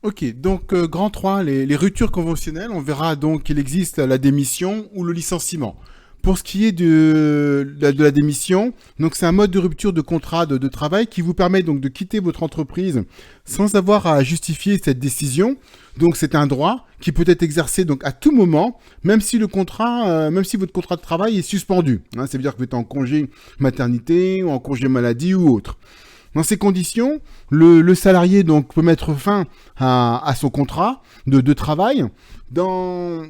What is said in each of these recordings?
Ok, donc grand 3, les ruptures conventionnelles, on verra donc qu'il existe la démission ou le licenciement. Pour ce qui est de la démission, donc c'est un mode de rupture de contrat de travail qui vous permet donc de quitter votre entreprise sans avoir à justifier cette décision. Donc c'est un droit qui peut être exercé donc à tout moment, même si même si votre contrat de travail est suspendu. Hein, ça veut dire que vous êtes en congé maternité ou en congé maladie ou autre. Dans ces conditions, le salarié donc peut mettre fin à son contrat de travail dans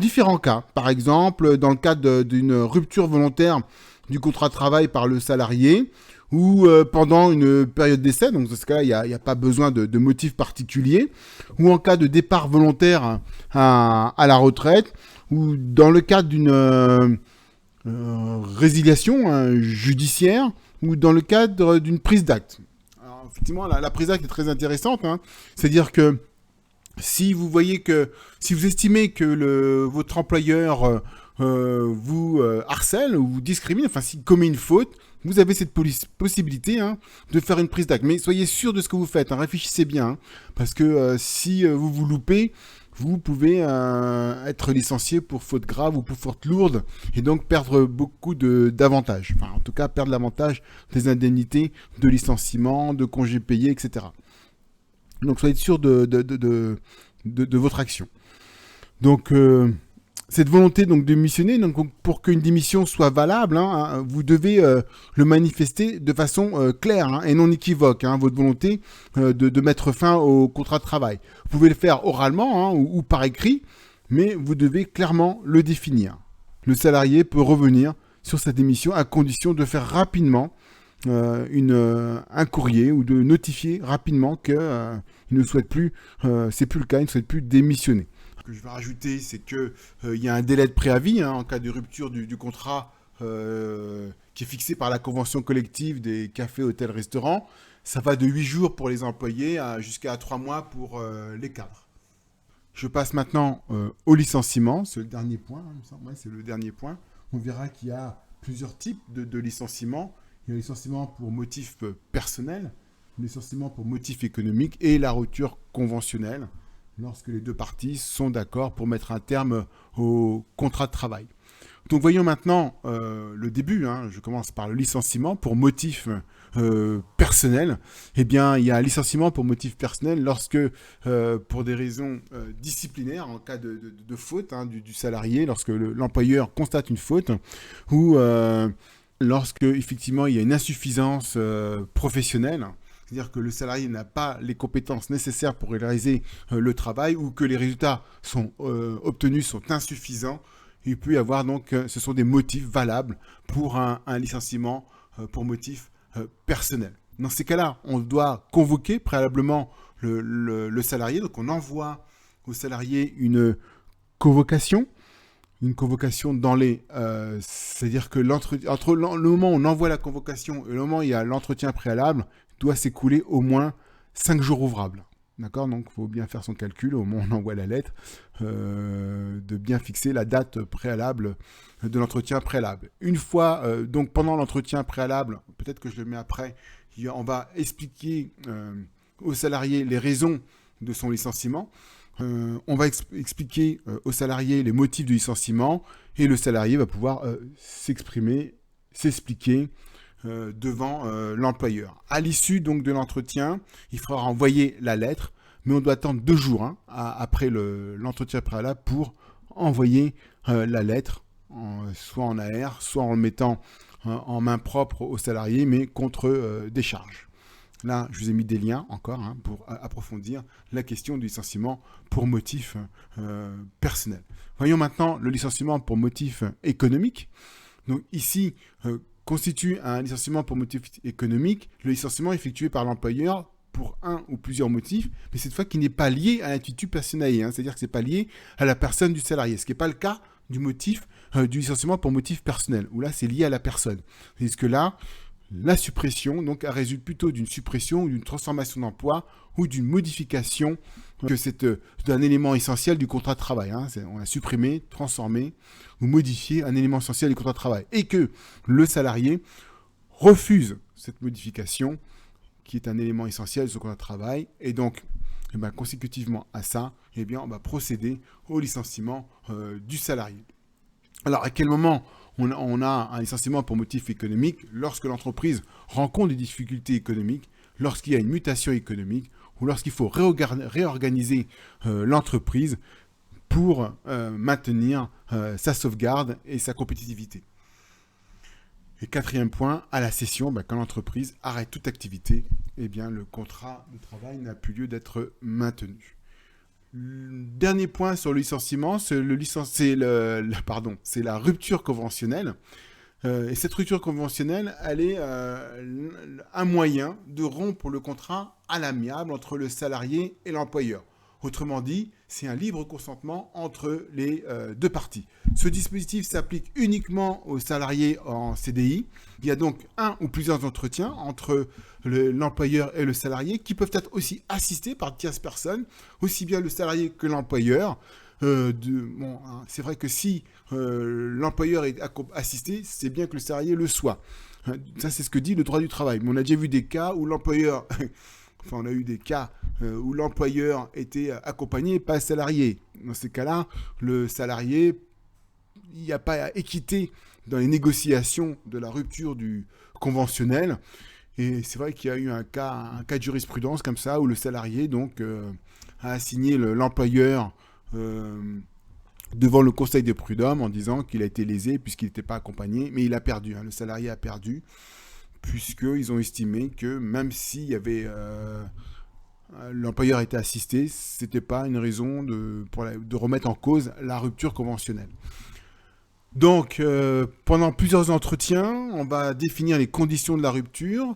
différents cas. Par exemple, dans le cadre d'une rupture volontaire du contrat de travail par le salarié ou pendant une période d'essai, donc dans ce cas-là, il n'y a pas besoin de motif particulier, ou en cas de départ volontaire à la retraite, ou dans le cadre d'une résiliation judiciaire, ou dans le cadre d'une prise d'acte. Alors, effectivement, la prise d'acte est très intéressante. Hein. C'est-à-dire que si vous voyez que, si vous estimez que votre employeur vous harcèle ou vous discrimine, enfin s'il commet une faute, vous avez cette possibilité hein, de faire une prise d'acte. Mais soyez sûr de ce que vous faites, hein, réfléchissez bien, hein, parce que si vous vous loupez, vous pouvez être licencié pour faute grave ou pour faute lourde et donc perdre beaucoup d'avantages. Enfin, en tout cas, perdre l'avantage des indemnités de licenciement, de congés payés, etc. Donc, soyez sûr de votre action. Donc, cette volonté donc de missionner, donc pour qu'une démission soit valable, hein, vous devez le manifester de façon claire hein, et non équivoque. Hein, votre volonté de mettre fin au contrat de travail. Vous pouvez le faire oralement hein, ou par écrit, mais vous devez clairement le définir. Le salarié peut revenir sur sa démission à condition de faire rapidement un courrier ou de notifier rapidement qu'il ne souhaite plus, c'est plus le cas, il ne souhaite plus démissionner. Ce que je vais rajouter, c'est que il y a un délai de préavis hein, en cas de rupture du contrat qui est fixé par la convention collective des cafés, hôtels, restaurants. Ça va de 8 jours pour les employés jusqu'à 3 mois pour les cadres. Je passe maintenant au licenciement. C'est le dernier point, hein, il me semble. Ouais, c'est le dernier point. On verra qu'il y a plusieurs types de licenciements. Il y a le licenciement pour motif personnel, le licenciement pour motif économique et la rupture conventionnelle lorsque les deux parties sont d'accord pour mettre un terme au contrat de travail. Donc voyons maintenant le début. Hein. Je commence par le licenciement pour motif personnel. Eh bien, il y a un licenciement pour motif personnel lorsque, pour des raisons disciplinaires, en cas de faute hein, du salarié, lorsque l'employeur constate une faute, ou lorsque effectivement il y a une insuffisance professionnelle, c'est-à-dire que le salarié n'a pas les compétences nécessaires pour réaliser le travail ou que les résultats obtenus sont insuffisants, il peut y avoir donc, ce sont des motifs valables pour un licenciement pour motif personnel. Dans ces cas-là, on doit convoquer préalablement le salarié, donc on envoie au salarié une convocation dans les... c'est-à-dire que entre le moment où on envoie la convocation et le moment où il y a l'entretien préalable, doit s'écouler au moins 5 jours ouvrables. D'accord. Donc, il faut bien faire son calcul au moment où on envoie la lettre, de bien fixer la date préalable de l'entretien préalable. Une fois, donc pendant l'entretien préalable, peut-être que je le mets après, on va expliquer au salarié les raisons de son licenciement. On va expliquer au salarié les motifs du licenciement et le salarié va pouvoir s'exprimer, s'expliquer devant l'employeur. À l'issue donc de l'entretien, il faudra envoyer la lettre, mais on doit attendre 2 jours hein, après l'entretien préalable pour envoyer la lettre, soit en AR, soit en le mettant en main propre au salarié, mais contre des charges. Là, je vous ai mis des liens encore hein, pour approfondir la question du licenciement pour motif personnel. Voyons maintenant le licenciement pour motif économique. Donc ici, constitue un licenciement pour motif économique, le licenciement effectué par l'employeur pour un ou plusieurs motifs, mais cette fois qui n'est pas lié à l'attitude personnelle, hein, c'est-à-dire que ce n'est pas lié à la personne du salarié, ce qui n'est pas le cas du motif du licenciement pour motif personnel, où là c'est lié à la personne. Tandis que là, la suppression donc résulte plutôt d'une suppression ou d'une transformation d'emploi ou d'une modification que c'est d'un élément essentiel du contrat de travail. Hein. On a supprimé, transformé ou modifié un élément essentiel du contrat de travail et que le salarié refuse cette modification qui est un élément essentiel de ce contrat de travail et donc et ben, consécutivement à ça, eh bien, on va procéder au licenciement du salarié. Alors, à quel moment on a un licenciement pour motif économique? Lorsque l'entreprise rencontre des difficultés économiques, lorsqu'il y a une mutation économique ou lorsqu'il faut réorganiser l'entreprise pour maintenir sa sauvegarde et sa compétitivité. Et quatrième point, à la cession, quand l'entreprise arrête toute activité, eh bien, le contrat de travail n'a plus lieu d'être maintenu. Dernier point sur le licenciement, c'est la rupture conventionnelle. Et cette rupture conventionnelle, elle est un moyen de rompre le contrat à l'amiable entre le salarié et l'employeur. Autrement dit, c'est un libre consentement entre les deux parties. Ce dispositif s'applique uniquement aux salariés en CDI. Il y a donc un ou plusieurs entretiens entre l'employeur et le salarié qui peuvent être aussi assistés par tierces personnes, aussi bien le salarié que l'employeur. C'est vrai que si l'employeur est assisté, c'est bien que le salarié le soit. Ça, c'est ce que dit le droit du travail. Mais on a déjà vu des cas où l'employeur... Enfin, on a eu des cas où l'employeur était accompagné, pas salarié. Dans ces cas-là, le salarié, il n'y a pas équité dans les négociations de la rupture du conventionnel. Et c'est vrai qu'il y a eu un cas de jurisprudence comme ça, où le salarié donc, a assigné l'employeur devant le conseil des prud'hommes en disant qu'il a été lésé puisqu'il n'était pas accompagné. Mais il a perdu, le salarié a perdu, puisqu'ils ont estimé que même si l'employeur était assisté, ce n'était pas une raison de remettre en cause la rupture conventionnelle. Donc, pendant plusieurs entretiens, on va définir les conditions de la rupture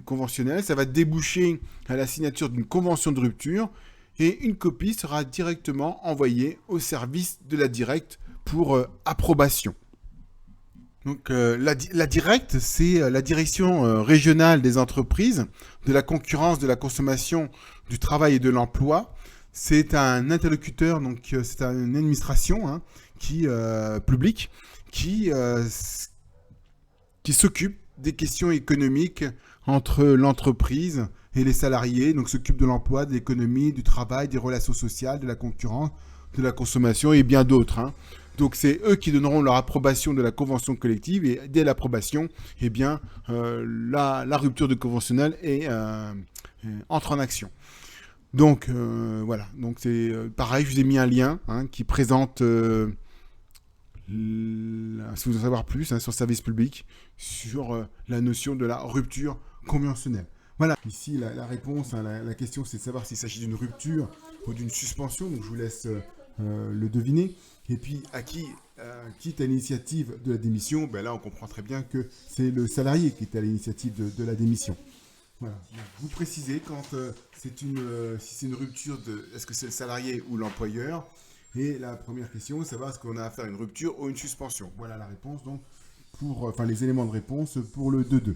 conventionnelle. Ça va déboucher à la signature d'une convention de rupture et une copie sera directement envoyée au service de la directe pour approbation. Donc la directe, c'est la direction régionale des entreprises, de la concurrence, de la consommation, du travail et de l'emploi. C'est un interlocuteur, donc c'est une administration publique qui s'occupe des questions économiques entre l'entreprise et les salariés, donc s'occupe de l'emploi, de l'économie, du travail, des relations sociales, de la concurrence, de la consommation et bien d'autres. Donc c'est eux qui donneront leur approbation de la convention collective et dès l'approbation, eh bien, la rupture de conventionnel entre en action. Donc voilà, donc c'est pareil, je vous ai mis un lien qui présente, si vous voulez en savoir plus sur le service public, sur la notion de la rupture conventionnelle. Voilà, ici la réponse, la question c'est de savoir s'il s'agit d'une rupture ou d'une suspension, donc je vous laisse le deviner. Et puis, qui est à l'initiative de la démission? Là, on comprend très bien que c'est le salarié qui est à l'initiative de la démission. Voilà. Vous précisez quand si c'est une rupture, est-ce que c'est le salarié ou l'employeur? Et la première question, c'est savoir est-ce qu'on a affaire à une rupture ou une suspension. Voilà la réponse, donc, les éléments de réponse pour le 2.2.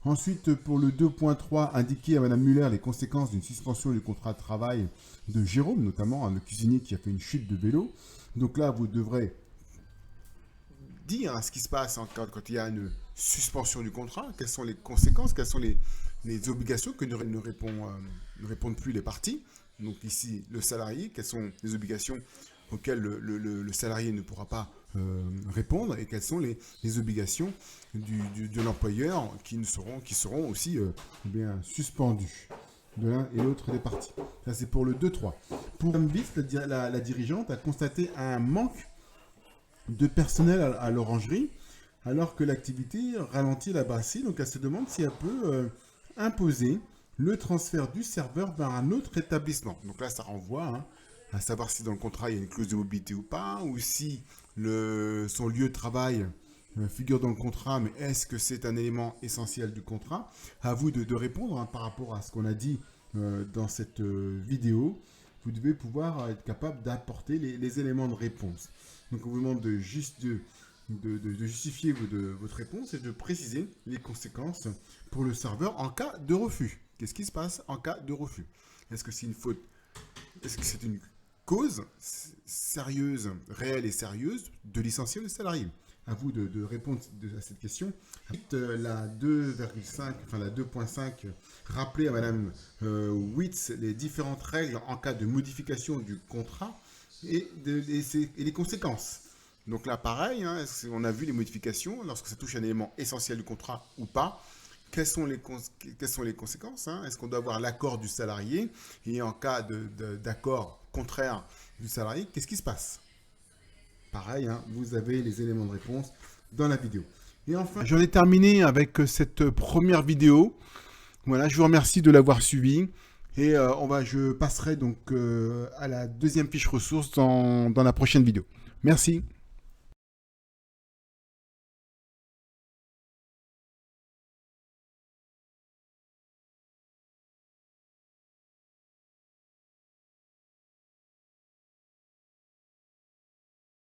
Ensuite, pour le 2.3, indiquer à Mme Muller les conséquences d'une suspension du contrat de travail de Jérôme, notamment le cuisinier qui a fait une chute de vélo. Donc là, vous devrez dire ce qui se passe quand il y a une suspension du contrat, quelles sont les conséquences, quelles sont les obligations que ne répondent plus les parties. Donc ici, le salarié, quelles sont les obligations auxquelles le salarié ne pourra pas répondre et quelles sont les obligations de l'employeur qui seront aussi suspendues de l'un et l'autre des parties. Ça, c'est pour le 2.3. Pour Mme Bis, la dirigeante a constaté un manque de personnel à l'orangerie, alors que l'activité ralentit la brasserie. Donc, elle se demande si elle peut imposer le transfert du serveur vers un autre établissement. Donc là, ça renvoie à savoir si dans le contrat, il y a une clause de mobilité ou pas, ou si son lieu de travail figure dans le contrat, mais est-ce que c'est un élément essentiel du contrat? À vous de répondre par rapport à ce qu'on a dit dans cette vidéo. Vous devez pouvoir être capable d'apporter les éléments de réponse. Donc on vous demande de justifier votre réponse et de préciser les conséquences pour le serveur en cas de refus. Qu'est-ce qui se passe en cas de refus? Est-ce que c'est une faute? Est-ce que c'est une cause sérieuse, réelle et sérieuse de licencier le salarié? à vous de répondre à cette question. La 2,5, enfin la 2.5, rappelez à Madame Witz les différentes règles en cas de modification du contrat et les conséquences. Donc là, pareil, hein, on a vu les modifications lorsque ça touche un élément essentiel du contrat ou pas. Quelles sont les conséquences, hein? Est-ce qu'on doit avoir l'accord du salarié? Et en cas d'accord contraire du salarié, qu'est-ce qui se passe? Pareil, hein, vous avez les éléments de réponse dans la vidéo. Et enfin, j'en ai terminé avec cette première vidéo. Voilà, je vous remercie de l'avoir suivi. Et je passerai donc à la deuxième fiche ressource dans la prochaine vidéo. Merci.